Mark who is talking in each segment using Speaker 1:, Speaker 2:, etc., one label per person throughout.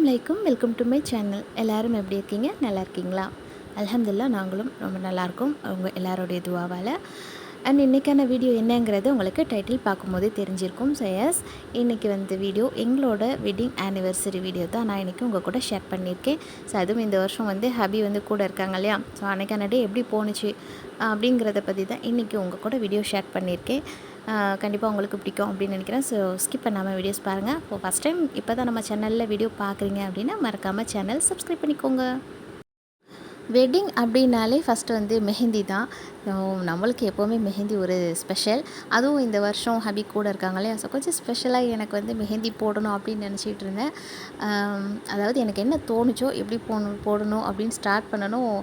Speaker 1: அலைக்கும் welcome to my channel. எல்லோரும் எப்படி இருக்கீங்க? நல்லா இருக்கீங்களா? அல்ஹம்துலில்லாஹ் நாங்களும் ரொம்ப நல்லாயிருக்கோம் அவங்க எல்லாரோடைய துவாவால். அண்ட் இன்றைக்கான வீடியோ என்னங்கிறது உங்களுக்கு டைட்டில் பார்க்கும்போதே தெரிஞ்சிருக்கும். ஸோ எஸ், இன்றைக்கி வீடியோ எங்களோட வெட்டிங் ஆனிவர்சரி வீடியோ தான் நான் இன்றைக்கி உங்கள் கூட ஷேர் பண்ணியிருக்கேன். ஸோ அதுவும் இந்த வருஷம் ஹபி கூட இருக்காங்க இல்லையா? ஸோ அன்றைக்கான டே எப்படி போணுச்சு அப்படிங்கிறத பற்றி தான் இன்றைக்கி உங்கள் கூட வீடியோ ஷேர் பண்ணியிருக்கேன். கண்டிப்பாக உங்களுக்கு பிடிக்கும் அப்படின்னு நினைக்கிறேன். ஸோ ஸ்கிப் பண்ணாமல் வீடியோஸ் பாருங்கள். இப்போ ஃபஸ்ட் டைம் இப்போ தான் நம்ம சேனலில் வீடியோ பார்க்குறீங்க அப்படின்னா மறக்காமல் சேனல் சப்ஸ்கிரைப் பண்ணிக்கோங்க. வெட்டிங் அப்படின்னாலே ஃபஸ்ட்டு மெஹந்தி தான். நம்மளுக்கு எப்போவுமே மெஹந்தி ஒரு ஸ்பெஷல். அதுவும் இந்த வருஷம் ஹபி கூட இருக்காங்க இல்லையா? ஸோ கொஞ்சம் ஸ்பெஷலாக எனக்கு மெஹந்தி போடணும் அப்படின்னு நினச்சிட்டு இருந்தேன். அதாவது எனக்கு என்ன தோணுச்சோ எப்படி போடணும் அப்படின்னு ஸ்டார்ட் பண்ணணும்,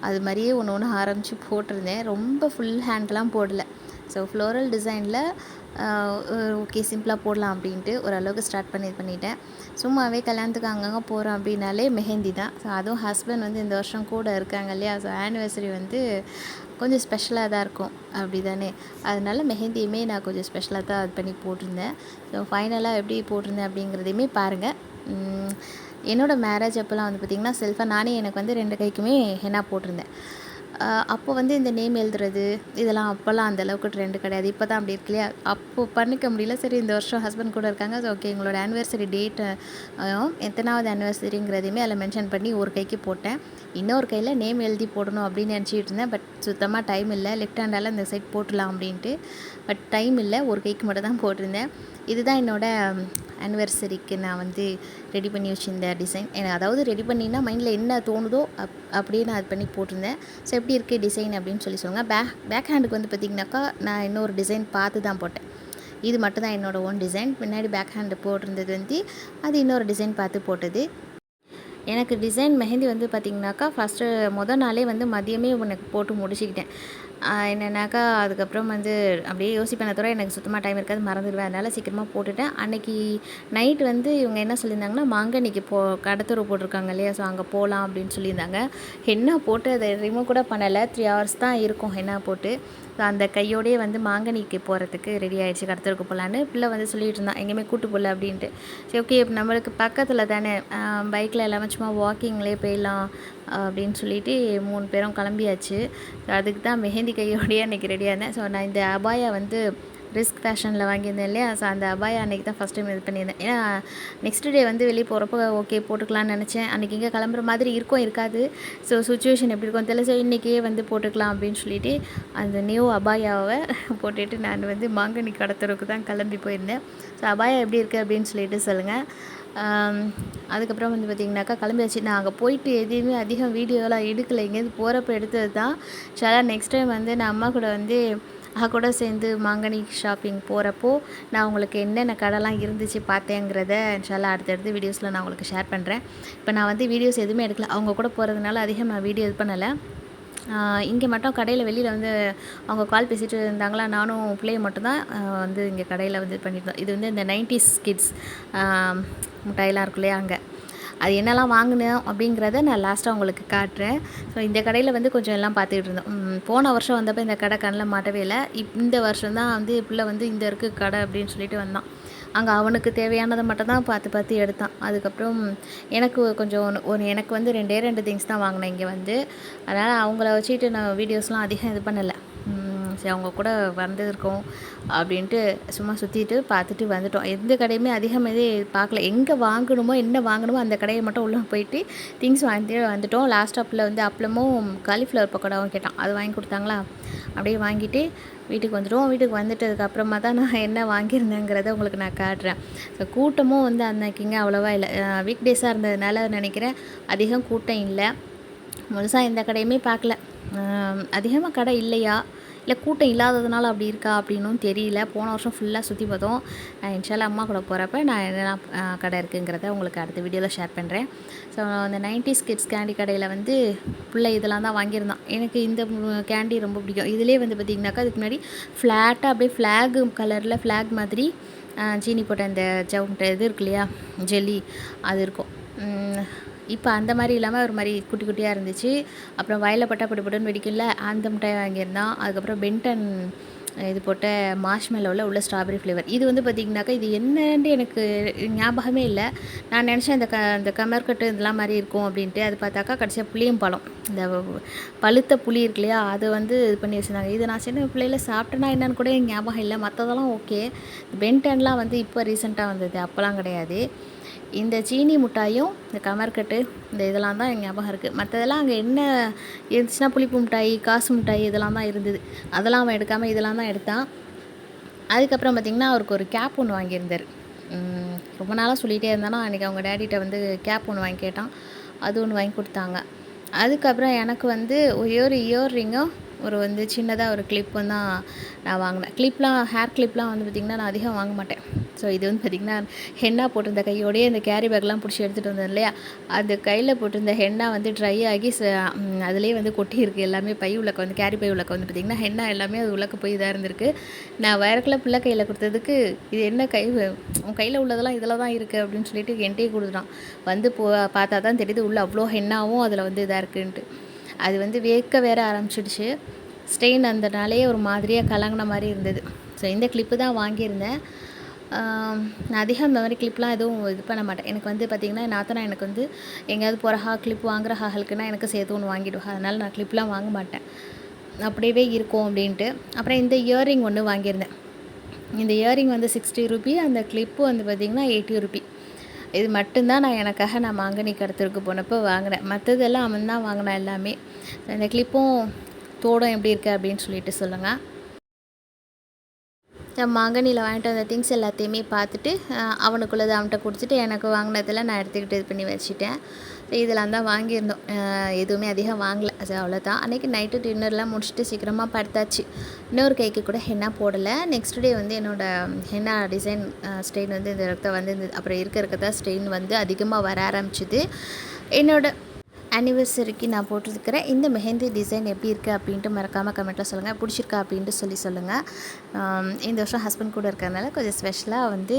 Speaker 1: அது மாதிரியே ஒன்று ஒன்று ஆரம்பித்து போட்டிருந்தேன். ரொம்ப ஃபுல் ஹேண்ட்லாம் போடலை. ஸோ ஃப்ளோரல் டிசைனில் ஓகே சிம்பிளாக போடலாம் அப்படின்ட்டு ஓரளவுக்கு ஸ்டார்ட் பண்ணிட்டேன். சும்மாவே கல்யாணத்துக்கு அங்கங்கே போகிறோம் அப்படின்னாலே மெஹந்தி தான். ஸோ அதுவும் ஹஸ்பண்ட் இந்த வருஷம் கூட இருக்காங்க இல்லையா? ஸோ ஆனிவர்சரி கொஞ்சம் ஸ்பெஷலாக தான் இருக்கும் அப்படி தானே? அதனால மெஹந்தியுமே நான் கொஞ்சம் ஸ்பெஷலாக தான் அது பண்ணி போட்டிருந்தேன். ஸோ ஃபைனலாக எப்படி போட்டிருந்தேன் அப்படிங்கிறதையுமே பாருங்கள். என்னோடய மேரேஜ் அப்போல்லாம் பார்த்திங்கன்னா செல்ஃபாக நானே எனக்கு 2 கைக்குமே ஹென்னா போட்டிருந்தேன். அப்போ இந்த நேம் எழுதுறது இதெல்லாம் அப்போல்லாம் அந்தளவுக்கு ட்ரெண்டு கிடையாது. இப்போ தான் அப்படி இருக்கு இல்லையா? அப்போது பண்ணிக்க முடியல. சரி, இந்த வருஷம் ஹஸ்பண்ட் கூட இருக்காங்க. ஸோ ஓகே, எங்களோட ஆனிவர்சரி டேட்டு எத்தனாவது ஆனிவர்சரிங்கிறதையுமே அதில் மென்ஷன் பண்ணி ஒரு கைக்கு போட்டேன். இன்னொரு கையில் நேம் எழுதி போடணும் அப்படின்னு நினச்சிட்டு இருந்தேன். பட் சுத்தமாக டைம் இல்லை. லெஃப்ட் ஹேண்டால் இந்த சைட் போட்டுடலாம் அப்படின்ட்டு. பட் டைம் இல்லை. ஒரு கைக்கு மட்டும் தான் போட்டிருந்தேன். இதுதான் என்னோடய ஆனிவர்சரிக்கு நான் ரெடி பண்ணி வச்சுருந்த டிசைன். எனக்கு அதாவது ரெடி பண்ணினா மைண்டில் என்ன தோணுதோ அப்படியே நான் அது பண்ணி போட்டிருந்தேன். ஸோ எப்படி இருக்குது டிசைன் அப்படின்னு சொல்லுங்கள். பேக் ஹேண்டுக்கு பார்த்திங்கனாக்கா நான் இன்னொரு டிசைன் பார்த்து தான் போட்டேன். இது மட்டும் தான் என்னோடய ஓன் டிசைன். பின்னாடி பேக் ஹேண்டு போட்டிருந்தது அது இன்னொரு டிசைன் பார்த்து போட்டது. எனக்கு டிசைன் மெஹந்தி பார்த்திங்கனாக்கா ஃபஸ்ட்டு மொதல் நாளே மதியமே எனக்கு போட்டு முடிச்சுக்கிட்டேன். என்னென்னாக்கா அதுக்கப்புறம் அப்படியே யோசிப்பேனே தவிர எனக்கு சுத்தமாக டைம் இருக்காது, மறந்துடுவேன். அதனால் சீக்கிரமாக போட்டுட்டேன். அன்றைக்கி நைட்டு இவங்க என்ன சொல்லியிருந்தாங்கன்னா, மாங்கனிக்கு கடத்தூர் போட்டிருக்காங்க இல்லையா? ஸோ அங்கே போகலாம் அப்படின்னு சொல்லியிருந்தாங்க. ஹென்னா போட்டு அதை ரிமூவ் கூட பண்ணலை. 3 hours தான் இருக்கும் ஹென்னா போட்டு. ஸோ அந்த கையோடையே மாங்கனிக்கு போகிறதுக்கு ரெடி ஆகிடுச்சு. கடத்தூருக்கு போகலான்னு பிள்ளை சொல்லிகிட்டு இருந்தான், எங்கேயுமே கூட்டு போகல அப்படின்ட்டு. சரி ஓகே, நம்மளுக்கு பக்கத்தில் தானே, பைக்கில் எல்லாமே சும்மா வாக்கிங்லேயே போயிடலாம் அப்படின்னு சொல்லிட்டு 3 பேரும் கிளம்பியாச்சு. ஸோ அதுக்கு தான் மெஹந்தி கையோடையே அன்றைக்கி ரெடியாக இருந்தேன். ஸோ நான் இந்த அபாயா ரிஸ்க் ஃபேஷனில் வாங்கியிருந்தேன் இல்லையா? ஸோ அந்த அபாயா அன்றைக்கி தான் ஃபஸ்ட் டைம் இது பண்ணியிருந்தேன். ஏன்னா நெக்ஸ்ட் டே வெளியே போகிறப்போ ஓகே போட்டுக்கலான்னு நினச்சேன். அன்றைக்கி இங்கே கிளம்புற மாதிரி இருக்கும் இருக்காது. ஸோ சுச்சுவேஷன் எப்படி இருக்கும் தெரியல. ஸோ இன்றைக்கே போட்டுக்கலாம் அப்படின்னு சொல்லிட்டு அந்த நியூ அபாயாவை போட்டுட்டு நான் மாங்கனி கடத்தருக்கு தான் கிளம்பி போயிருந்தேன். ஸோ அபாயா எப்படி இருக்குது அப்படின்னு சொல்லிட்டு சொல்லுங்கள். அதுக்கப்புறம் பார்த்திங்கனாக்கா கிளம்பியாச்சு. நான் அங்கே போயிட்டு எதையுமே அதிகம் வீடியோலாம் எடுக்கலை. இங்கேருந்து போகிறப்ப எடுத்தது தான். சில நெக்ஸ்ட் டைம் நான் அம்மா கூட கூட சேர்ந்து மாங்கனி ஷாப்பிங் போகிறப்போ நான் உங்களுக்கு என்னென்ன கடைலாம் இருந்துச்சு பார்த்தேங்கிறத இன்ஷால்லா அடுத்தடுத்து வீடியோஸில் நான் உங்களுக்கு ஷேர் பண்ணுறேன். இப்போ நான் வீடியோஸ் எதுவுமே எடுக்கல. அவங்க கூட போகிறதுனால அதிகம் நான் வீடியோ இது பண்ணலை. இங்கே மட்டும் கடையில் வெளியில் அவங்க கால் பேசிகிட்டு இருந்தாங்களா, நானும் பிள்ளைய மட்டும்தான் இங்கே கடையில் பண்ணியிருந்தோம். இது இந்த 90s கிட்ஸ் மிட்டாயெல்லாம் இருக்கும் இல்லையா? அங்கே அது என்னெல்லாம் வாங்கினேன் அப்படிங்கிறத நான் லாஸ்ட்டாக உங்களுக்கு காட்டுறேன். ஸோ இந்த கடையில் கொஞ்சம் எல்லாம் பார்த்துக்கிட்டு இருந்தோம். போன வருஷம் வந்தப்போ இந்த கடை கண்ணில் மாட்டவே இல்லை. இந்த வருஷம் தான் பிள்ளை இந்த இருக்குது கடை அப்படின்னு சொல்லிட்டு வந்தான். அங்கே அவனுக்கு தேவையானதை மட்டும் தான் பார்த்து பார்த்து எடுத்தான். அதுக்கப்புறம் எனக்கு கொஞ்சம் எனக்கு 2 திங்ஸ் தான் வாங்கினேன் இங்கே அதனால் அவங்கள வச்சுட்டு நான் வீடியோஸ்லாம் அதிகம் இது பண்ணலை. சரி, அவங்க கூட வந்திருக்கோம் அப்படின்ட்டு சும்மா சுற்றிட்டு பார்த்துட்டு வந்துட்டோம். எந்த கடையுமே அதிகமாக பார்க்கல. எங்கே வாங்கணுமோ என்ன வாங்கணுமோ அந்த கடையை மட்டும் உள்ளே போயிட்டு திங்ஸ் வாங்கிட்டு வந்துட்டோம். லாஸ்ட் அப்பில் அப்பளமும் காலிஃப்ளவர் பக்கோடாவும் கேட்டான். அது வாங்கி கொடுத்தாங்களா, அப்படியே வாங்கிட்டு வீட்டுக்கு வந்துட்டோம். வீட்டுக்கு வந்துட்டதுக்கப்புறமா தான் நான் என்ன வாங்கியிருந்தேங்கிறத உங்களுக்கு நான் காட்டுறேன். ஸோ கூட்டமும் அன்னைக்குங்க அவ்வளோவா இல்லை. வீக் டேஸாக இருந்ததுனால நினைக்கிறேன் அதிகம் கூட்டம் இல்லை. முழுசாக எந்த கடையுமே பார்க்கல. அதிகமாக கடை இல்லையா, இல்லை கூட்டம் இல்லாததுனால அப்படி இருக்கா அப்படின்னும் தெரியல. போன வருஷம் ஃபுல்லாக சுற்றி பார்த்தோம். இன்ஷால்லா அம்மா கூட போகிறப்ப நான் என்னெல்லாம் கடை இருக்குங்கிறத உங்களுக்கு அடுத்த வீடியோவில் ஷேர் பண்ணுறேன். ஸோ அந்த 90s கிட்ஸ் கேண்டி கடையில் பிள்ளை இதெல்லாம் தான் வாங்கியிருந்தான். எனக்கு இந்த கேண்டி ரொம்ப பிடிக்கும். இதிலே பார்த்திங்கனாக்கா அதுக்கு முன்னாடி ஃப்ளாட்டாக அப்படியே ஃப்ளாக் கலரில் ஃப்ளாக் மாதிரி சீனி போட்ட அந்த ஜவுண்ட் இது இருக்கு இல்லையா, ஜெல்லி அது இருக்கும். இப்போ அந்த மாதிரி இல்லாமல் ஒரு மாதிரி குட்டி குட்டியாக இருந்துச்சு. அப்புறம் வயலில் பட்டா பொட்டு பொட்டுன்னு வெடிக்கல அந்த மிட்டாய் வாங்கியிருந்தான். அதுக்கப்புறம் பென்டன் இது போட்ட மார்ஷ்மெல்லோவில் உள்ள ஸ்ட்ராபெரி ஃப்ளேவர். இது வந்து பார்த்திங்கனாக்கா இது என்னன்னு எனக்கு ஞாபகமே இல்லை. நான் நினச்சேன் இந்த கமர்கட்டு இதெல்லாம் மாதிரி இருக்கும் அப்படின்ட்டு. அது பார்த்தாக்கா கடைசியாக புளியம்பழம், இந்த பழுத்த புளி இருக்கு இல்லையா, அது வந்து இது பண்ணி வச்சுருந்தாங்க. இது நான் சின்ன பிள்ளையில சாப்பிட்டேன்னா என்னன்னு கூட எனக்கு ஞாபகம் இல்லை. மற்றதெல்லாம் ஓகே. பென்டன்லாம் வந்து இப்போ ரீசெண்டாக வந்தது, அப்போலாம் கிடையாது. இந்த சீனி மிட்டாயும் இந்த கமர்கட்டு இந்த இதெல்லாம் தான் எனக்கு ஞாபகம் இருக்குது. மற்றதெல்லாம் அங்கே என்ன இருந்துச்சுன்னா புளிப்பு மிட்டாய், காசு மிட்டாய் இதெல்லாம் தான் இருந்தது. அதெல்லாம் அவன் எடுக்காமல் இதெல்லாம் தான் எடுத்தான். அதுக்கப்புறம் பார்த்திங்கன்னா அவருக்கு ஒரு கேப் ஒன்று வாங்கியிருந்தார். ரொம்ப நாளாக சொல்லிகிட்டே இருந்தானா, அன்றைக்கி அவங்க டேடிகிட்ட வந்து கேப் ஒன்று வாங்கி கேட்டான். அது ஒன்று வாங்கி கொடுத்தாங்க. அதுக்கப்புறம் எனக்கு வந்து ஒரே ஒரு இயர் ரிங்கும் ஒரு வந்து சின்னதாக ஒரு கிளிப்பும் தான் நான் வாங்கினேன். ஹேர் கிளிப்லாம் வந்து பார்த்திங்கன்னா நான் அதிகம் வாங்க மாட்டேன். ஸோ இது வந்து பார்த்திங்கன்னா ஹென்னா போட்டிருந்த கையோடையே இந்த கேரி பேக்லாம் பிடிச்சி எடுத்துகிட்டு வந்தேன் இல்லையா, அந்த கையில் போட்டிருந்த ஹென்னா வந்து ட்ரை ஆகி அதிலே வந்து கொட்டியிருக்கு எல்லாமே. பை உள்ளக்க வந்து கேரி பை உள்ளக்க வந்து பார்த்திங்கன்னா ஹென்னா எல்லாமே அது உள்ளக்க போய் இதாக இருந்திருக்கு. நான் வயரக்கில் பிள்ளை கையில் கொடுத்ததுக்கு இது என்ன உன் கையில் உள்ளதெல்லாம் இதில் தான் இருக்குது அப்படின்னு சொல்லிட்டு என்கிட்டயே கொடுத்துட்டான். வந்து பார்த்தா தான் தெரியுது உள்ளே அவ்வளோ ஹென்னாவும் அதில் வந்து இதாக இருக்குன்ட்டு. அது வந்து வேர்க்க வேற ஆரம்பிச்சிடுச்சு. ஸ்ட்ரெயின் அந்த நாளையே ஒரு மாதிரியாக கலங்கின மாதிரி இருந்தது. ஸோ இந்த கிளிப்பு தான் வாங்கியிருந்தேன். நான் அதிகம் இந்த மாதிரி கிளிப்லாம் எதுவும் இது பண்ண மாட்டேன். எனக்கு வந்து பார்த்திங்கன்னா நாத்தனா எனக்கு வந்து எங்கேயாவது போகிறஹா கிளிப் வாங்குற ஹாலுக்குன்னா எனக்கு சேர்த்து ஒன்று வாங்கிடுவா. அதனால் நான் கிளிப்லாம் வாங்க மாட்டேன், அப்படியே இருக்கும் அப்படின்ட்டு. அப்புறம் இந்த இயரிங் ஒன்று வாங்கியிருந்தேன். இந்த இயரிங் வந்து 60 ரூபி, அந்த கிளிப்பு வந்து பார்த்திங்கன்னா 80 ரூபி. இது மட்டும்தான் நான் எனக்காக நான் மாங்கனி கடத்தலுக்கு போனப்போ வாங்கினேன். மற்றதெல்லாம் அவன் தான் வாங்கினேன் எல்லாமே. இந்த கிளிப்பும் தோடும் எப்படி இருக்குது அப்படின்னு சொல்லிட்டு சொல்லுங்கள். மாங்கனியில் வாங்கிட்டு வந்த திங்ஸ் எல்லாத்தையுமே பார்த்துட்டு அவனுக்குள்ளதை அவன்கிட்ட கொடுத்துட்டு எனக்கு வாங்கினதில் நான் எடுத்துக்கிட்டு இது பண்ணி வச்சுட்டேன். இதெல்லாம் தான் வாங்கியிருந்தோம். எதுவுமே அதிகம் வாங்கலை, அது அவ்வளோதான். அன்றைக்கி நைட்டு டின்னர்லாம் முடிச்சுட்டு சீக்கிரமாக படுத்தாச்சு. இன்னொரு கைக்கு கூட ஹென்னா போடலை. நெக்ஸ்ட் டே வந்து என்னோடய ஹென்னா டிசைன் ஸ்ட்ரெயின் வந்து இந்த இடத்த வந்து அப்புறம் இருக்க ஸ்ட்ரெயின் வந்து அதிகமாக வர ஆரம்பிச்சிது. என்னோடய ஆனிவர்சரிக்கு நான் போட்டிருக்கிறேன் இந்த மெஹந்தி டிசைன் எப்படி இருக்குது அப்படின்ட்டு மறக்காமல் கமெண்ட்டில் சொல்லுங்கள். பிடிச்சிருக்கா அப்படின்ட்டு சொல்லுங்கள். இந்த வருஷம் ஹஸ்பண்ட் கூட இருக்கிறதுனால கொஞ்சம் ஸ்பெஷலாக வந்து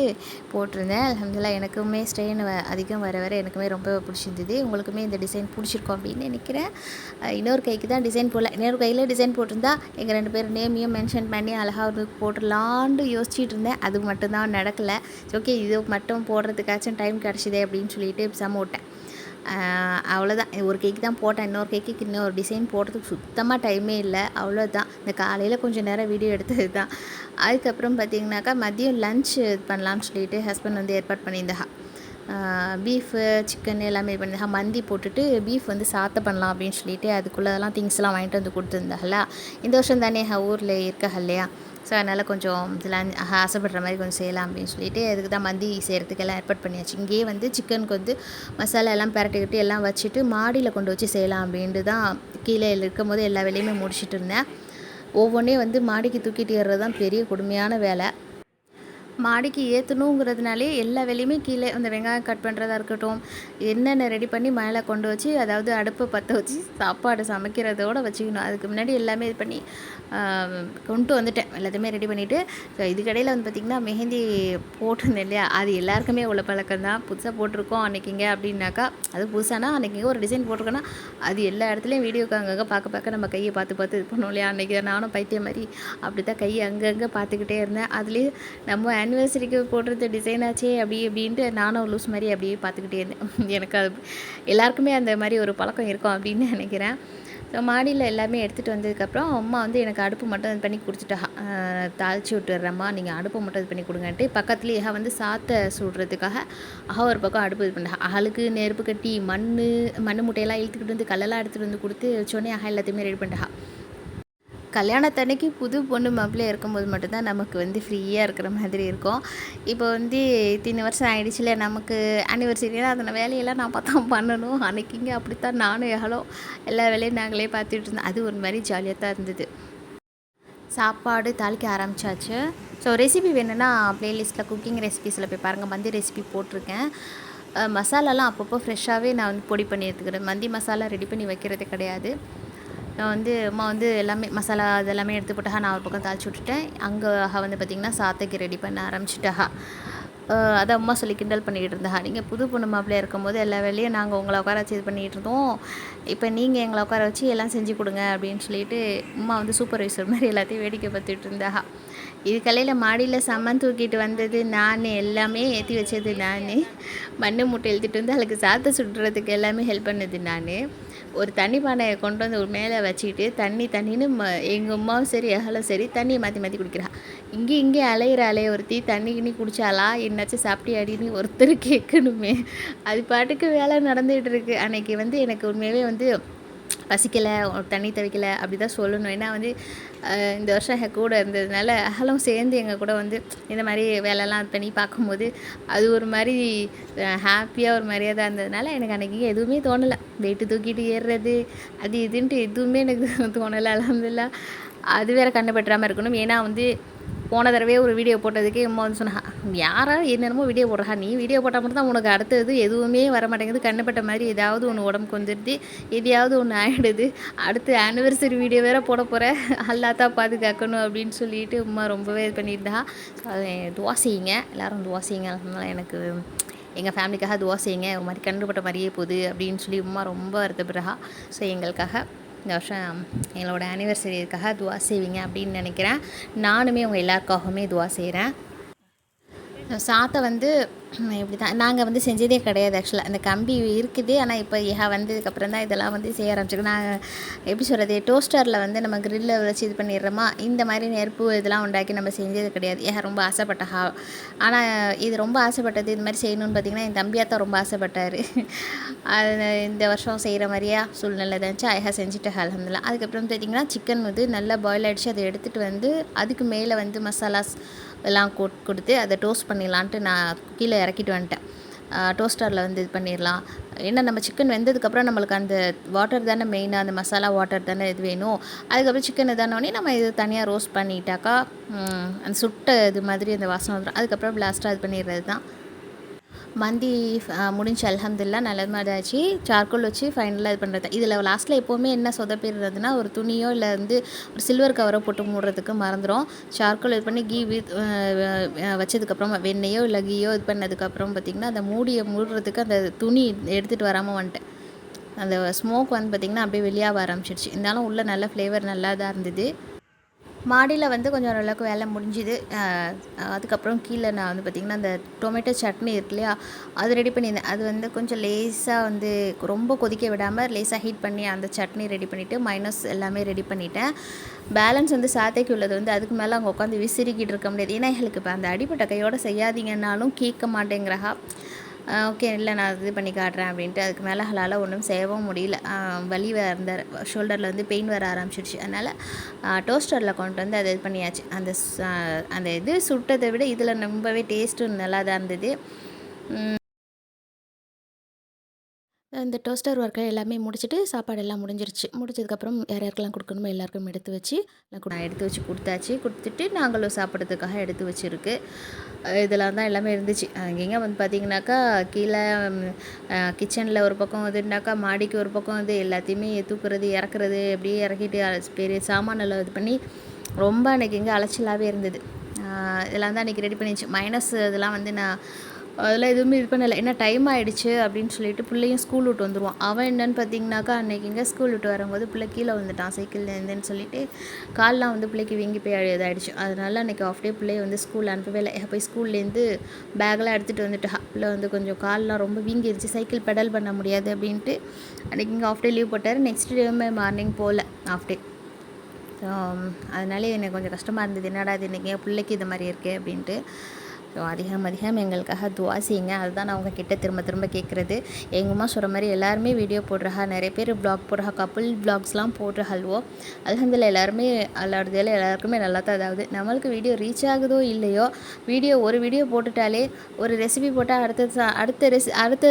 Speaker 1: போட்டிருந்தேன். அல்ஹம்துலில்லாஹ் எனக்குமே ஸ்ட்ரெயின் அதிகம் வர எனக்குமே ரொம்ப பிடிச்சிருந்தது. உங்களுக்குமே இந்த டிசைன் பிடிச்சிருக்கோம் அப்படின்னு நினைக்கிறேன். இன்னொரு கைக்கு தான் டிசைன் போடல. இன்னொரு கையில் டிசைன் போட்டிருந்தா எங்கள் 2 பேர் நேமையும் மென்ஷன் பண்ணி அழகாக ஒரு போட்டுடலான்னு யோசிச்சுட்டு இருந்தேன். அது மட்டும்தான் நடக்கலை. ஓகே, இது மட்டும் போடுறதுக்காச்சும் டைம் கிடச்சிதே அப்படின்னு சொல்லிட்டு சம விட்டேன். அவ்வளோதான். ஒரு கேக்கு தான் போட்டேன். இன்னொரு கேக்கு இன்னொரு டிசைன் போடுறதுக்கு சுத்தமாக டைமே இல்லை. அவ்வளோதான். இந்த காலையில் கொஞ்சம் நேரம் வீடியோ எடுத்தது தான். அதுக்கப்புறம் பார்த்திங்கனாக்கா மதியம் லன்ச் பண்ணலான்னு சொல்லிட்டு ஹஸ்பண்ட் வந்து ஏற்பாடு பண்ணியிருந்தா. பீஃபு, சிக்கன் எல்லாமே பண்ணியிருந்தா. மந்தி போட்டுட்டு பீஃப் வந்து சாத்த பண்ணலாம் அப்படின்னு சொல்லிட்டு அதுக்குள்ளதெல்லாம் திங்ஸ்லாம் வாங்கிட்டு வந்து கொடுத்துருந்தாங்களா. இந்த வருஷம் தானே ஊரில் இருக்கா இல்லையா, ஸோ அதனால் கொஞ்சம் இதெல்லாம் ஆசைப்படுற மாதிரி கொஞ்சம் செய்யலாம் அப்படின்னு சொல்லிட்டு அதுக்கு தான் மந்தி செய்கிறதுக்கு எல்லாம் ஏற்பாடு பண்ணியாச்சு. இங்கேயே வந்து சிக்கனுக்கு வந்து மசாலா எல்லாம் பரட்டிக்கிட்டு எல்லாம் வச்சுட்டு மாடியில் கொண்டு வச்சு செய்யலாம் அப்படின்ட்டு தான் கீழே இருக்கும் போது எல்லா வேலையுமே முடிச்சுட்டு இருந்தேன். ஒவ்வொன்றையும் வந்து மாடிக்கு தூக்கிட்டு ஏறுறது தான் பெரிய கொடுமையான வேலை. மாடிக்கு ஏற்றணுங்கிறதுனாலே எல்லா வேலையுமே கீழே அந்த வெங்காயம் கட் பண்ணுறதா இருக்கட்டும், என்னென்ன ரெடி பண்ணி மேலே கொண்டு வச்சு அதாவது அடுப்பை பற்ற வச்சு சாப்பாடு சமைக்கிறதோடு வச்சுக்கணும். அதுக்கு முன்னாடி எல்லாமே இது பண்ணி கொண்டு வந்துட்டேன். எல்லாத்தையுமே ரெடி பண்ணிவிட்டு ஸோ இதுக்கடையில் வந்து பார்த்திங்கன்னா மெஹந்தி போட்டிருந்தேன் இல்லையா, அது எல்லாருக்குமே உள்ள பழக்கம் தான். புதுசாக போட்டிருக்கோம் அன்றைக்கிங்க அப்படின்னாக்கா, அது புதுசானா அன்றைக்கி ஒரு டிசைன் போட்டிருக்கோன்னா அது எல்லா இடத்துலையும் வீடியோக்கு அங்கங்கே பார்க்க நம்ம கையை பார்த்து இது பண்ணோம் இல்லையா. அன்றைக்கி நானும் பைத்தியம் மாதிரி அப்படி தான் கையை அங்கங்கே பார்த்துக்கிட்டே இருந்தேன். அதுலேயே நம்ம ஆனிவர்சரிக்கு போடுறது டிசைன் ஆச்சே அப்படின்ட்டு நானும் லூஸ் மாதிரி அப்படியே பார்த்துக்கிட்டே இருந்தேன். எனக்கு அது எல்லாருக்குமே அந்த மாதிரி ஒரு பழக்கம் இருக்கும் அப்படின்னு நினைக்கிறேன். ஸோ மாடியில் எல்லாமே எடுத்துகிட்டு வந்ததுக்கப்புறம் அம்மா வந்து எனக்கு அடுப்பு மட்டும் இது பண்ணி கொடுத்துட்டா. தாளித்து விட்டுறேம்மா, நீங்கள் அடுப்பை மட்டும் இது பண்ணி கொடுங்கன்ட்டு பக்கத்துலேயே வந்து சாத்தை சுடுறதுக்காக ஒரு பக்கம் அடுப்பு இது பண்ணா. ஆளுக்கு நெருப்பு கட்டி மண் மூட்டையெல்லாம் இழுத்துக்கிட்டு வந்து கல்லெல்லாம் எடுத்துகிட்டு வந்து கொடுத்து வச்சோடனே எல்லாத்தையுமே ரெடி பண்ணிட்டா. கல்யாணத்தன்னைக்கு புது பொண்ணு மாப்பிள்ளை இருக்கும்போது மட்டும்தான் நமக்கு வந்து ஃப்ரீயாக இருக்கிற மாதிரி இருக்கும். இப்போ வந்து இத்தனை வருஷம் ஆகிடுச்சுல, நமக்கு ஆனிவர்சரினா அந்த வேலையெல்லாம் நான் பார்த்தா பண்ணணும். அன்றைக்கிங்க அப்படித்தான் நானும் எல்லா வேலையும் நாங்களே பார்த்துட்டு இருந்தோம். அது ஒரு மாதிரி ஜாலியாக தான் இருந்தது. சாப்பாடு தாளிக்க ஆரம்பித்தாச்சு. ஸோ ரெசிபி வேணும்னா ப்ளேலிஸ்ட்டில் குக்கிங் ரெசிபிஸில் போய் பாருங்கள். மந்தி ரெசிபி போட்டிருக்கேன். மசாலாலாம் அப்பப்போ ஃப்ரெஷ்ஷாகவே நான் வந்து பொடி பண்ணி எடுத்துக்கிறேன். மந்தி மசாலா ரெடி பண்ணி வைக்கிறது கிடையாது. நான் வந்து அம்மா வந்து எல்லாமே மசாலா அதெல்லாமே எடுத்து போட்டாக நான் ஒரு பக்கம் தாளிச்சு விட்டுட்டேன். அங்கே வந்து பார்த்திங்கன்னா சாத்தைக்கு ரெடி பண்ண ஆரம்பிச்சிட்டா. அதை அம்மா சொல்லி கிண்டல் பண்ணிக்கிட்டு இருந்தா, நீங்கள் புது பொண்ணு மாப்பிள்ளையாக இருக்கும்போது எல்லா வேலையும் நாங்கள் உங்களை உட்கார வச்சு இது பண்ணிகிட்டு இருந்தோம், இப்போ நீங்கள் எங்களை உட்கார வச்சு எல்லாம் செஞ்சு கொடுங்க அப்படின்னு சொல்லிட்டு அம்மா வந்து சூப்பர்வைசர் மாதிரி எல்லாத்தையும் வேடிக்கை பார்த்துட்டு இருந்தா. இது கலையில் மாடியில் சம்மன் தூக்கிட்டு வந்தது நான், எல்லாமே ஏற்றி வச்சது நான், மண்ணு மூட்டை எழுதிட்டு வந்து அதுக்கு சாத்த சுடுறதுக்கு எல்லாமே ஹெல்ப் பண்ணது நான். ஒரு தண்ணி பானையை கொண்டு வந்து மேலே வச்சுக்கிட்டு தண்ணின்னு எங்கள் அம்மாவும் சரி அகலும் சரி தண்ணியை மாற்றி மாற்றி குடிக்கிறா. இங்கே அலையிற அலைய ஒருத்தி தண்ணி கிண்ணி குடித்தாலா என்னாச்சும் சாப்பிட்டி அடின்னு ஒருத்தர் கேட்கணுமே, அது பாட்டுக்கு வேலை நடந்துகிட்டு இருக்கு. அன்றைக்கி வந்து எனக்கு உண்மையாகவே வந்து பசிக்கலை, தண்ணி துவைக்கலை அப்படி தான் சொல்லணும். ஏன்னா வந்து இந்த வருஷம் எங்கள் கூட இருந்ததுனால அகலும் சேர்ந்து எங்கள் கூட வந்து இந்த மாதிரி வேலைலாம் பண்ணி பார்க்கும்போது அது ஒரு மாதிரி ஹாப்பியாக ஒரு மாதிரியாக தான் இருந்ததுனால எனக்கு அன்றைக்கி எதுவுமே தோணலை. வெயிட்டு தூக்கிட்டு ஏறுறது அது இதுன்ட்டு எதுவுமே எனக்கு தோணலை. அல்ஹம்துலில்லாஹ். அது வேறு கண்ணு பற்றாமல் இருக்கணும். ஏன்னா வந்து போன தடவையே ஒரு வீடியோ போட்டதுக்கே அம்மா வந்து சொன்னா, யாரா என்னென்னமோ வீடியோ போடுறா, நீ வீடியோ போட்டால் மட்டும் தான் உனக்கு அடுத்தது எதுவுமே வர மாட்டேங்குது, கண்ணுப்பட்ட மாதிரி ஏதாவது ஒன்று உடம்புக்கு வந்துடுது, எதையாவது ஒன்று ஆகிடுது, அடுத்து ஆனிவர்சரி வீடியோ வேறு போட போகிற, அல்லா தான் பாதுகாக்கணும் அப்படின்னு சொல்லிட்டு அம்மா ரொம்பவே இது பண்ணியிருந்தா. துவா செய்யுங்க, எல்லோரும் துவா செய்யுங்க. எனக்கு எங்கள் ஃபேமிலிக்காக துவா செய்யுங்க, ஒரு மாதிரி கண்டுபட்ட மாதிரியே போகுது அப்படின்னு சொல்லி அம்மா ரொம்ப வருத்தப்படுறா. ஸோ எங்களுக்காக இந்த வருஷம் எங்களோட ஆனிவர்சரிக்காக துவா செய்வீங்க அப்படின்னு நினைக்கிறேன். நானுமே உங்கள் எல்லாருக்காகவுமே துவா செய்கிறேன். சாத்தை வந்து இப்படி தான் நாங்கள் வந்து செஞ்சதே கிடையாது. ஆக்சுவலாக அந்த கம்பி இருக்குது, ஆனால் இப்போ வந்ததுக்கப்புறம் தான் இதெல்லாம் வந்து செய்ய ஆரம்பிச்சிருக்கோம். நான் எப்படி சொல்கிறது, டோஸ்டரில் வந்து நம்ம க்ரில்லை வச்சு இது பண்ணிடுறோமா, இந்த மாதிரி நெருப்பு இதெல்லாம் உண்டாக்கி நம்ம செஞ்சது கிடையாது. ரொம்ப ஆசைப்பட்டா. ஆனால் இது ரொம்ப ஆசைப்பட்டது இது மாதிரி செய்யணும்னு பார்த்திங்கன்னா என் தம்பியாக தான் ரொம்ப ஆசைப்பட்டார். அது இந்த வருஷம் செய்கிற மாதிரியா சூழ்நிலை இருந்துச்சு. செஞ்சுட்டு அல்ஹம்துலில்லாஹ். அதுக்கப்புறம் பார்த்திங்கன்னா சிக்கன் வந்து நல்லா பாயில் ஆகிடுச்சு. அதை எடுத்துகிட்டு வந்து அதுக்கு மேலே வந்து மசாலாஸ் எல்லாம் கொடுத்து அதை டோஸ்ட் பண்ணிடலான்ட்டு நான் கீழே இறக்கிட்டு வந்துட்டேன். டோஸ்டரில் வந்து இது பண்ணிடலாம். ஏன்னா நம்ம சிக்கன் வெந்ததுக்கப்புறம் நம்மளுக்கு அந்த வாட்டர் தானே மெயினாக, அந்த மசாலா வாட்டர் தானே இது வேணும். அதுக்கப்புறம் சிக்கன் இதானோடனே நம்ம இது தனியாக ரோஸ்ட் பண்ணிட்டாக்கா அந்த சுட்ட இது மாதிரி அந்த வாசனை வந்துடும். அதுக்கப்புறம் லாஸ்ட்டாக இது பண்ணிடுறது தான். மந்தி முடிஞ்சு அல்ஹம்துலில்லாஹ் நல்ல மாதிரி ஆச்சு. சார்கோல் வச்சு ஃபைனலாக இது பண்ணுறது. இதில் லாஸ்ட்டில் எப்போவுமே என்ன சொதப்பிடுறதுன்னா ஒரு துணியோ இல்லை வந்து ஒரு சில்வர் கவரோ போட்டு மூடுறதுக்கு மறந்துடும். சார்கோல் இது பண்ணி கீ வச்சதுக்கப்புறம் வெண்ணெயோ இல்லை கீயோ இது பண்ணதுக்கப்புறம் பார்த்திங்கன்னா அந்த மூடியை மூடுறதுக்கு அந்த துணி எடுத்துகிட்டு வராமல் வந்துட்டேன். அந்த ஸ்மோக் வந்து பார்த்திங்கன்னா அப்படியே வெளியாக ஆரம்பிச்சிடுச்சு. இருந்தாலும் உள்ளே நல்ல ஃப்ளேவர் நல்லா தான் இருந்தது. மாடியில் வந்து கொஞ்சம் ஓரளவுக்கு வேலை முடிஞ்சுது. அதுக்கப்புறம் கீழே நான் வந்து பார்த்திங்கன்னா அந்த டொமேட்டோ சட்னி இருக்கு இல்லையா, அது ரெடி பண்ணியிருந்தேன். அது வந்து கொஞ்சம் லேஸாக வந்து ரொம்ப கொதிக்க விடாமல் லேஸாக ஹீட் பண்ணி அந்த சட்னி ரெடி பண்ணிவிட்டு மைனஸ் எல்லாமே ரெடி பண்ணிவிட்டேன். பேலன்ஸ் வந்து சாத்தைக்கு உள்ளது வந்து அதுக்கு மேலே அங்கே உட்காந்து விசிறிக்கிட்டு இருக்க முடியாது. ஏன்னா எங்களுக்கு இப்போ அந்த அடிப்பட்ட கையோடு செய்யாதீங்கன்னாலும் கேட்க மாட்டேங்கிறா. ஓகே இல்லை நான் இது பண்ணி காட்டுறேன் அப்படின்ட்டு. அதுக்கு மேலே ஹலால் ஒன்றும் செய்யவும் முடியல. வலி இருந்த ஷோல்டரில் வந்து பெயின் வர ஆரம்பிச்சிடுச்சு. அதனால் டோஸ்டரில் கொண்டு வந்து அதை இது பண்ணியாச்சு. அந்த இது சுட்டதை விட இதில் ரொம்பவே டேஸ்ட்டும் நல்லா தான் இருந்தது. இந்த டோஸ்டர் ஒர்க்கை எல்லாமே முடிச்சுட்டு சாப்பாடு எல்லாம் முடிஞ்சிருச்சு. முடிச்சதுக்கப்புறம் யார் யாருக்கெல்லாம் கொடுக்கணுமோ எல்லாருக்கும் எடுத்து வச்சு நான் எடுத்து வச்சு கொடுத்தாச்சு. கொடுத்துட்டு நாங்களும் சாப்பிட்றதுக்காக எடுத்து வச்சுருக்கு. இதெல்லாம் தான் எல்லாமே இருந்துச்சு. அங்கேங்க வந்து பார்த்திங்கனாக்கா கீழே கிச்சனில் ஒரு பக்கம் இதுனாக்கா மாடிக்கு ஒரு பக்கம் இது எல்லாத்தையுமே தூக்குறது இறக்குறது அப்படியே இறக்கிட்டு பெரிய சாமானெல்லாம் இது பண்ணி ரொம்ப அன்றைக்கி இங்கே அலைச்சலாகவே இருந்தது. இதெல்லாம் தான் அன்றைக்கி ரெடி பண்ணிச்சு. மைனஸ் இதெல்லாம் வந்து நான் அதெல்லாம் எதுவுமே இது பண்ணலை. ஏன்னா டைம் ஆகிடுச்சு அப்படின்னு சொல்லிட்டு பிள்ளையும் ஸ்கூல் விட்டு வந்துடுவான். அவன் என்னென்னு பார்த்தீங்கன்னாக்கா அன்றைக்கி இங்கே ஸ்கூல் விட்டு வரும்போது பிள்ளை கீழே வந்துட்டான் சைக்கிள்லேருந்துன்னு சொல்லிட்டு கால்லாம் வந்து பிள்ளைக்கு வீங்கி போய் இதாகிடுச்சு. அதனால அன்றைக்கி ஆஃப் டே பிள்ளையை வந்து ஸ்கூல் அனுப்பவே இல்லை. போய் ஸ்கூல்லேருந்து பேக்கெலாம் எடுத்துகிட்டு வந்துட்டு பிள்ளை வந்து கொஞ்சம் கால்லாம் ரொம்ப வீங்கிருச்சு, சைக்கிள் பெடல் பண்ண முடியாது அப்படின்ட்டு அன்றைக்கி இங்கே ஆஃப் டே லீவ் போட்டார். நெக்ஸ்ட் டேமே மார்னிங் போகல ஆஃப் டே. அதனாலே எனக்கு கொஞ்சம் கஷ்டமாக இருந்தது, என்னடா இது இன்றைக்கி என் பிள்ளைக்கு இது மாதிரி இருக்கே அப்படின்ட்டு. ஸோ அதிகம் எங்களுக்காக துவா செய்யுங்க. அதுதான் நான் உங்ககிட்ட திரும்ப கேட்குறது. எங்கள் அம்மா சொல்கிற மாதிரி எல்லாருமே வீடியோ போடுறா, நிறைய பேர் ப்ளாக் போடுறா, கப்புள் ப்ளாக்ஸ்லாம் போடுற ஹல்வோ. அல்ஹம்துலில்லாஹ் எல்லாருமே அல்லாடுறதுல எல்லாருக்குமே நல்லா தான். அதாவது நம்மளுக்கு வீடியோ ரீச் ஆகுதோ இல்லையோ, ஒரு வீடியோ போட்டுட்டாலே ஒரு ரெசிபி போட்டால் அடுத்த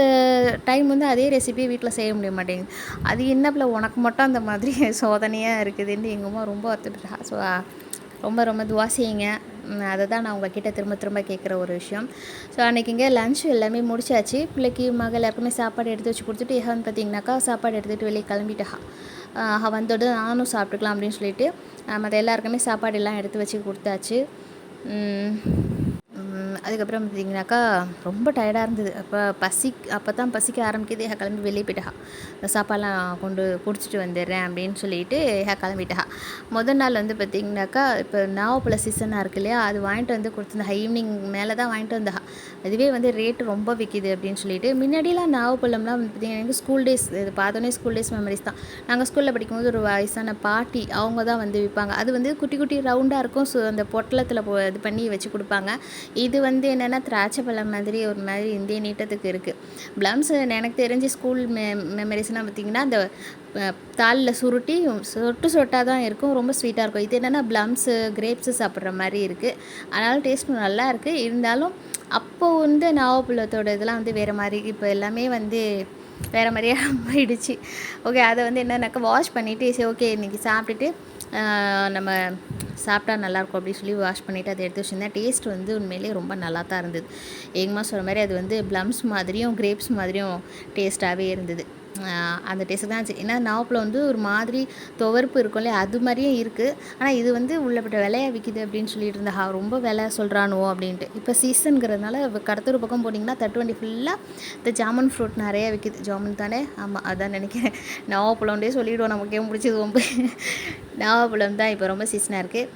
Speaker 1: டைம் வந்து அதே ரெசிபியை வீட்டில் செய்ய முடிய மாட்டேங்குது. அது என்னப்பில் உனக்கு மட்டும் அந்த மாதிரி சோதனையாக இருக்குதுன்னு எங்கள் அம்மா ரொம்ப வருத்தப்படுறா. ஸோ ரொம்ப துவா செய்யுங்க. அதை தான் நான் உங்ககிட்ட திரும்ப கேட்குற ஒரு விஷயம். ஸோ அன்றைக்கி இங்கே லன்ச் எல்லாமே முடிச்சாச்சு. பிள்ளைக்கு எல்லாருக்குமே சாப்பாடு எடுத்து வச்சு கொடுத்துட்டு வந்து பார்த்திங்கனாக்கா சாப்பாடு எடுத்துகிட்டு வெளியே கிளம்பிட்டா. வந்தோடு நானும் சாப்பிட்டுக்கலாம் அப்படின்னு சொல்லிட்டு மற்ற எல்லாருக்குமே சாப்பாடு எல்லாம் எடுத்து வச்சு கொடுத்தாச்சு. அதுக்கப்புறம் பார்த்தீங்கன்னாக்கா ரொம்ப டயர்டாக இருந்தது. அப்போ தான் பசிக்க ஆரம்பிக்குது. கிளம்பி வெளியே போயிட்டா. இந்த சாப்பாடெலாம் கொண்டு குடிச்சிட்டு வந்துடுறேன் அப்படின்னு சொல்லிட்டு கிளம்பிட்டா. முதல் நாள் வந்து பார்த்திங்கனாக்கா இப்போ நாவப்பழ சீசனாக இருக்கு இல்லையா, அது வாங்கிட்டு வந்து கொடுத்துருந்தா. ஈவினிங் மேலே தான் வாங்கிட்டு வந்தா. அதுவே வந்து ரேட்டு ரொம்ப விற்கிது அப்படின்னு சொல்லிட்டு. முன்னாடிலாம் நாவப்பழம்லாம் வந்து பார்த்திங்கன்னா எனக்கு ஸ்கூல் டேஸ் இது பார்த்தோன்னே ஸ்கூல் டேஸ் மெமரிஸ் தான். நாங்கள் ஸ்கூலில் படிக்கும்போது ஒரு வயசான பாட்டி அவங்க தான் வந்து விற்பாங்க. அது வந்து குட்டி குட்டி ரவுண்டாக இருக்கும். ஸோ அந்த பொட்டலத்தில் இது பண்ணி வச்சு கொடுப்பாங்க. இது வந்து என்னென்னா திராட்சை பழம் மாதிரி ஒரு மாதிரி இந்திய நீட்டத்துக்கு இருக்குது. ப்ளம்ஸ் எனக்கு தெரிஞ்சு ஸ்கூல் மெமரிஸ்னால் பார்த்திங்கன்னா அந்த தாளில் சுருட்டி சொட்டாக தான் இருக்கும். ரொம்ப ஸ்வீட்டாக இருக்கும். இது என்னென்னா ப்ளம்ஸு கிரேப்ஸு சாப்பிட்ற மாதிரி இருக்குது. அதனால் டேஸ்ட் நல்லா இருக்குது. இருந்தாலும் அப்போது வந்து நாவப்பழத்தோட இதெல்லாம் வந்து வேறு மாதிரி. இப்போ எல்லாமே வந்து வேறு மாதிரியே போயிடுச்சு. ஓகே, அதை வந்து என்னன்னாக்கா வாஷ் பண்ணிவிட்டு சரி ஓகே இன்றைக்கி சாப்பிட்டுட்டு நம்ம சாப்பிட்டா நல்லாயிருக்கும் அப்படின்னு சொல்லி வாஷ் பண்ணிவிட்டு அதை எடுத்து வச்சுருந்தேன். டேஸ்ட் வந்து உண்மையிலே ரொம்ப நல்லா தான் இருந்தது. எங்கம்மா சொல்கிற மாதிரி அது வந்து ப்ளம்ஸ் மாதிரியும் கிரேப்ஸ் மாதிரியும் டேஸ்ட்டாகவே இருந்தது. அந்த டேஸ்ட்டு தான் இருந்துச்சு. ஏன்னா நாவப்பழம் வந்து ஒரு மாதிரி துவர்ப்பு இருக்கும் இல்லையா, அது மாதிரியே இருக்குது. ஆனால் இது வந்து உள்ளப்பட்ட விலையாக விற்கிது அப்படின்னு சொல்லிட்டு இருந்தா. ரொம்ப விலை சொல்கிறானோ அப்படின்ட்டு. இப்போ சீசனுங்கிறதுனால கடத்தூர் பக்கம் போனீங்கன்னா தட்டுவண்டி ஃபுல்லாக இந்த ஜாமுன் ஃப்ரூட் நிறையா விற்கிது. ஜாமுன் தானே? ஆமாம், அதான் நினைக்கிறேன். நாவப்பழம்டே சொல்லிவிடுவோம், நமக்கே முடிச்சது ரொம்ப. நாவப்பழம் தான் இப்போ ரொம்ப சீசனாக இருக்குது.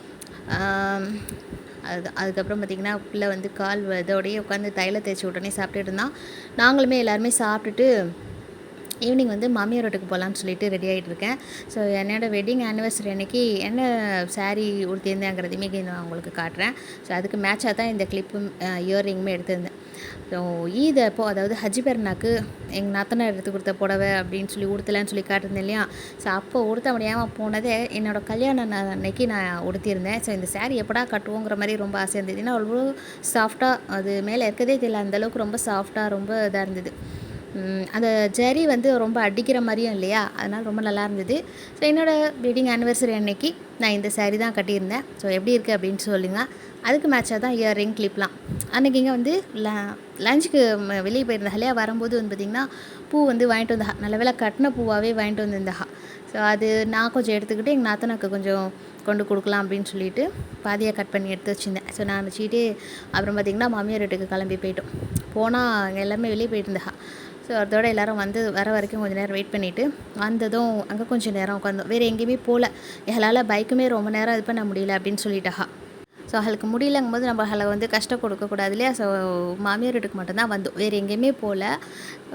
Speaker 1: அதுக்கப்புறம் பார்த்திங்கன்னா பிள்ளை வந்து கால் இதோடையே உட்காந்து தைல தேய்ச்சி உடனே சாப்பிட்டுட்டு இருந்தான். நாங்களுமே எல்லாருமே சாப்பிட்டுட்டு ஈவினிங் வந்து மாமியார் வீட்டுக்கு போகலான்னு சொல்லிட்டு ரெடி ஆகிட்டு இருக்கேன். ஸோ என்னோடய வெட்டிங் ஆனிவர்சரி அன்றைக்கி என்ன சாரீ உடுத்தியிருந்தேங்கிறதையுமே நான் உங்களுக்கு காட்டுறேன். ஸோ அதுக்கு மேட்சாக தான் இந்த கிளிப்பும் இயர்ரிங்குமே எடுத்திருந்தேன். ஸோ ஈத் அப்போது அதாவது ஹஜ் பெருநாக்கு எங்கள் நாத்தனார் எடுத்து கொடுத்த புடவை அப்படின்னு சொல்லி உடுத்தலைன்னு சொல்லி காட்டியிருந்தேன் இல்லையா. ஸோ அப்போ உடுத்த முடியாமல் போனதே என்னோடய கல்யாணம் அன்னைக்கு நான் உடுத்தியிருந்தேன். ஸோ இந்த சாரீ எப்படா கட்டுவோங்கிற மாதிரி ரொம்ப ஆசையாக இருந்தது. ஏன்னா அவ்வளோ சாஃப்டாக அது மேலே இருக்கதே தெரியல, அந்தளவுக்கு ரொம்ப சாஃப்டாக ரொம்ப இதாக இருந்தது. அந்த ஜரி வந்து ரொம்ப அடிக்கிற மாதிரியும் இல்லையா, அதனால் ரொம்ப நல்லா இருந்தது. ஸோ என்னோடய வெட்டிங் ஆனிவர்சரி அன்னைக்கு நான் இந்த சாரீ தான் கட்டியிருந்தேன். ஸோ எப்படி இருக்குது அப்படின்னு சொல்லுங்கள். அதுக்கு மேட்சாக தான் இயர்ரிங் கிளிப்லாம். அன்றைக்கி இங்கே வந்து லஞ்சுக்கு வெளியே போயிருந்தா இல்லையா, வரும்போது வந்து பார்த்திங்கன்னா பூ வந்து வாங்கிட்டு வந்தா. நல்ல வேலை கட்டின பூவாகவே வாங்கிட்டு வந்திருந்தா. ஸோ அது நான் கொஞ்சம் எடுத்துக்கிட்டு எங்கள் நாத்தனாக்கு கொஞ்சம் கொண்டு கொடுக்கலாம் அப்படின்னு சொல்லிட்டு பாதியாக கட் பண்ணி எடுத்து வச்சுருந்தேன். ஸோ நான் வச்சுக்கிட்டு அப்புறம் பார்த்திங்கன்னா மாமியார் வீட்டுக்கு கிளம்பி போயிட்டோம். போனால் எல்லாமே வெளியே போயிட்டு இருந்தா. ஸோ அதோட எல்லோரும் வந்து வர வரைக்கும் கொஞ்சம் நேரம் வெயிட் பண்ணிவிட்டு வந்ததும் அங்கே கொஞ்சம் நேரம் உட்காந்தோம். வேறு எங்கேயுமே போகல. எங்களால் பைக்குமே ரொம்ப நேரம் இது பண்ண முடியல அப்படின்னு சொல்லிட்டா. ஸோ அவளுக்கு முடியலங்கும் போது நம்ம அவளை வந்து கஷ்டம் கொடுக்கக்கூடாது இல்லையா. ஸோ மாமியார் வீட்டுக்கு மட்டும்தான் வந்தோம், வேறு எங்கேயுமே போகல.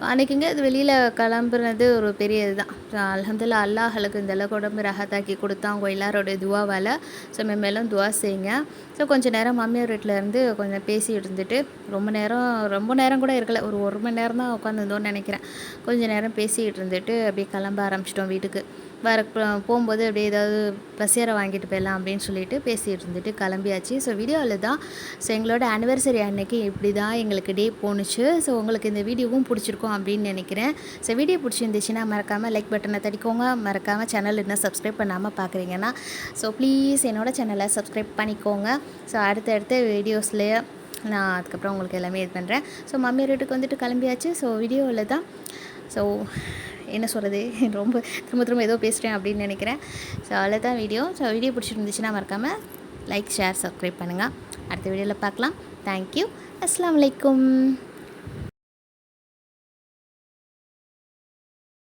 Speaker 1: அன்றைக்கிங்க அது வெளியில் கிளம்புறது ஒரு பெரிய இதுதான். ஸோ அல்ஹம்துலில்லாஹ் அல்லாஹ் அவளுக்கு இந்த அளவுக்கு உடம்பு ரஹத்தாக்கி கொடுத்தா அவங்க எல்லாரோட துவாவால். ஸோ மேலும் துவா செய்யுங்க. ஸோ கொஞ்சம் நேரம் மாமியார் வீட்டில் இருந்து கொஞ்சம் பேசிகிட்டு இருந்துட்டு ரொம்ப நேரம் கூட இருக்கல, ஒரு மணி நேரம் தான் உட்காந்துருந்தோன்னு நினைக்கிறேன். கொஞ்சம் நேரம் பேசிகிட்டு இருந்துட்டு அப்படியே கிளம்ப ஆரம்பிச்சிட்டோம் வீட்டுக்கு. போகும்போது அப்படியே ஏதாவது பசியாரை வாங்கிட்டு போயிடலாம் அப்படின்னு சொல்லிட்டு பேசிகிட்டு இருந்துட்டு கிளம்பியாச்சு. ஸோ வீடியோவில் தான். ஸோ எங்களோட ஆனிவர்சரி அன்னைக்கு இப்படி தான் எங்களுக்கு டே போணுச்சு. ஸோ உங்களுக்கு இந்த வீடியோவும் பிடிச்சிருக்கும் அப்படின்னு நினைக்கிறேன். ஸோ வீடியோ பிடிச்சிருந்துச்சுன்னா மறக்காமல் லைக் பட்டனை தட்டிக்கோங்க. மறக்காமல் சேனல் இன்னும் சப்ஸ்கிரைப் பண்ணாமல் பார்க்குறீங்கன்னா ஸோ ப்ளீஸ் என்னோட சேனலை சப்ஸ்கிரைப் பண்ணிக்கோங்க. ஸோ அடுத்த வீடியோஸ்லேயே நான் அதுக்கப்புறம் உங்களுக்கு எல்லாமே இது பண்ணுறேன். ஸோ மாமியார் வீட்டுக்கு வந்துட்டு கிளம்பியாச்சு. ஸோ வீடியோவில் தான். ஸோ என்ன சொல்கிறது, ரொம்ப திரும்ப ஏதோ பேசுகிறேன் அப்படின்னு நினைக்கிறேன். ஸோ அவ்வளோதான் வீடியோ. ஸோ வீடியோ பிடிச்சிருந்துச்சுன்னா மறக்காமல் லைக், ஷேர், சப்ஸ்கிரைப் பண்ணுங்கள். அடுத்த வீடியோவில் பார்க்கலாம். தேங்க்யூ. அஸ்ஸலாமு அலைக்கும்.